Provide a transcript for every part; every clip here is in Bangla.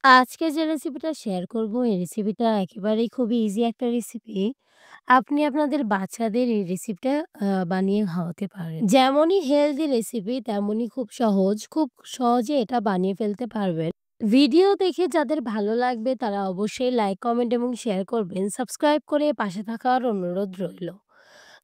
আজকে যে রেসিপিটা শেয়ার করব, এই রেসিপিটা একেবারেই খুবই ইজি একটা রেসিপি। আপনি আপনাদের বাচ্চাদের এই রেসিপিটা বানিয়ে খাওয়াতে পারেন। যেমনই হেলথি রেসিপি তেমনই খুব সহজ। খুব সহজে এটা বানিয়ে ফেলতে পারবেন। ভিডিও দেখে যাদের ভালো লাগবে তারা অবশ্যই লাইক, কমেন্ট এবং শেয়ার করবেন। সাবস্ক্রাইব করে পাশে থাকার অনুরোধ রইল।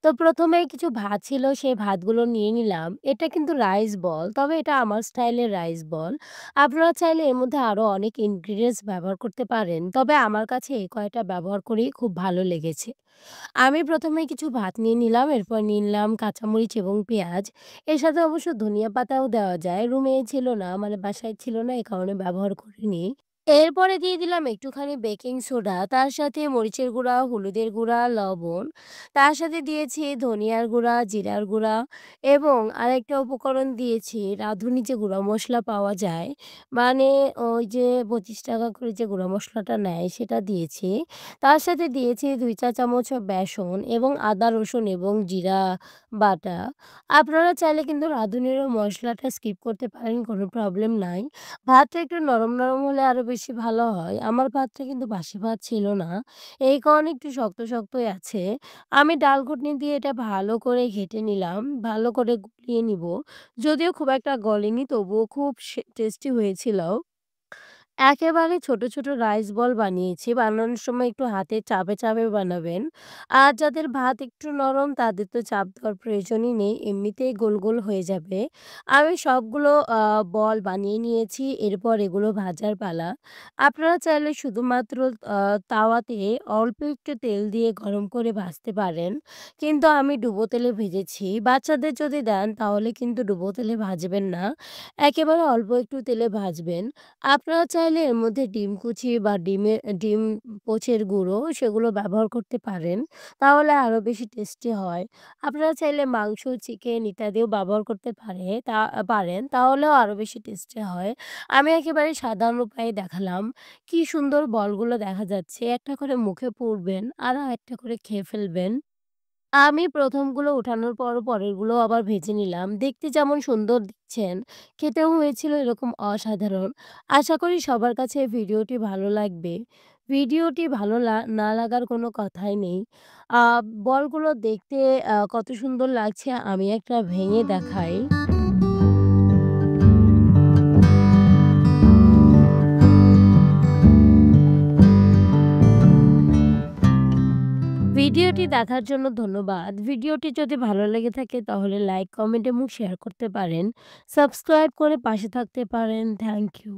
তো ১ম এ কিছু ভাত ছিল, সেই ভাতগুলো নিয়ে নিলাম। এটা কিন্তু রাইস বল, তবে এটা আমার স্টাইলের রাইস বল। আপনারা চাইলে এর মধ্যে আরো অনেক ইনগ্রিডিয়েন্টস ব্যবহার করতে পারেন। তবে আমার কাছে এই কয়টা ব্যবহার করেই খুব ভালো লেগেছে। আমি ১ম এ কিছু ভাত নিয়ে নিলাম, এরপর নিয়ে নিলাম কাঁচামরিচ এবং পেঁয়াজ। এর সাথে অবশ্য ধনিয়া পাতাও দেওয়া যায়। রুমে ছিল না, মানে বাসায় ছিল না, এ কারণে ব্যবহার করিনি। এরপরে দিয়ে দিলাম একটুখানি বেকিং সোডা, তার সাথে মরিচের গুঁড়া, হলুদের গুঁড়া, লবণ। তার সাথে দিয়েছি ধনিয়ার গুঁড়া, জিরার গুঁড়া এবং আরেকটা উপকরণ দিয়েছি রাঁধুনি যে গুঁড়া মসলা পাওয়া যায়। মানে ওই যে ৳২৫ করে যে গুঁড়া মসলাটা নেয় সেটা দিয়েছি। তার সাথে দিয়েছি ২ চা চামচ বেসন এবং আদা, রসুন এবং জিরা বাটা। আপনারা চাইলে কিন্তু রাঁধুনিরও মসলাটা স্কিপ করতে পারেন, কোনো প্রবলেম নাই। ভাতটা একটু নরম, নরম হলে আরো বেশি ভালো হয়। আমার ভাতটা কিন্তু বাসি ভাত ছিল না। এই কারণে একটু শক্ত, শক্তই আছে। আমি ডাল ঘুটনি দিয়ে এটা ভালো করে ঘেঁটে নিলাম। ভালো করে গুলিয়ে নিব। যদিও খুব একটা গলেনি, তবুও খুব টেস্টি হয়েছিল। একেবারে ছোট, ছোট রাইস বল বানিয়েছি। বানানোর সময় একটু হাতে চাপে, চাপে বানাবেন। আর যাদের ভাত একটু নরম তাদের তো চাপ দেওয়ার প্রয়োজনই নেই। এমনিতেই গোল, গোল হয়ে যাবে। আমি সবগুলো বল বানিয়ে নিয়েছি। এরপর এগুলো ভাজার পালা। আপনারা চাইলে শুধুমাত্র আ তাওয়াতে অল্প একটু তেল দিয়ে গরম করে ভাজতে পারেন। কিন্তু আমি ডুবো তেলে ভেজেছি। বাচ্চাদের যদি দেন তাহলে কিন্তু ডুবো তেলে ভাজবেন না। একেবারে অল্প একটু তেলে ভাজবেন। আপনারা চাইলে এর মধ্যে ডিম কুচি বা ডিম পোচের গুঁড়ো সেগুলো ব্যবহার করতে পারেন। তাহলে আরো বেশি টেস্টি হয়। আপনারা চাইলে মাংস, চিকেন ইত্যাদিও ব্যবহার করতে পারেন। তাহলেও আরো বেশি টেস্টি হয়। আমি একেবারে সাধারণ উপায়ে দেখালাম। কি সুন্দর বলগুলো দেখা যাচ্ছে। একটা করে মুখে পুরবেন আর আরেকটা করে খেয়ে ফেলবেন। আমি ১ম গুলো উঠানোর পর পরেরগুলো আবার ভেজে নিলাম। দেখতে যেমন সুন্দর দেখছেন, খেতেও হয়েছিল এরকম অসাধারণ। আশা করি সবার কাছে ভিডিওটি ভালো লাগবে। ভিডিওটি ভালো না লাগার কোনো কথাই নেই। আ বলগুলো দেখতে কত সুন্দর লাগছে আমি একটা ভেঙে দেখাই। ভিডিওটি দেখার জন্য ধন্যবাদ। ভিডিওটি যদি ভালো লেগে থাকে তাহলে লাইক, কমেন্ট এবং শেয়ার করতে পারেন। সাবস্ক্রাইব করে পাশে থাকতে পারেন। Thank you.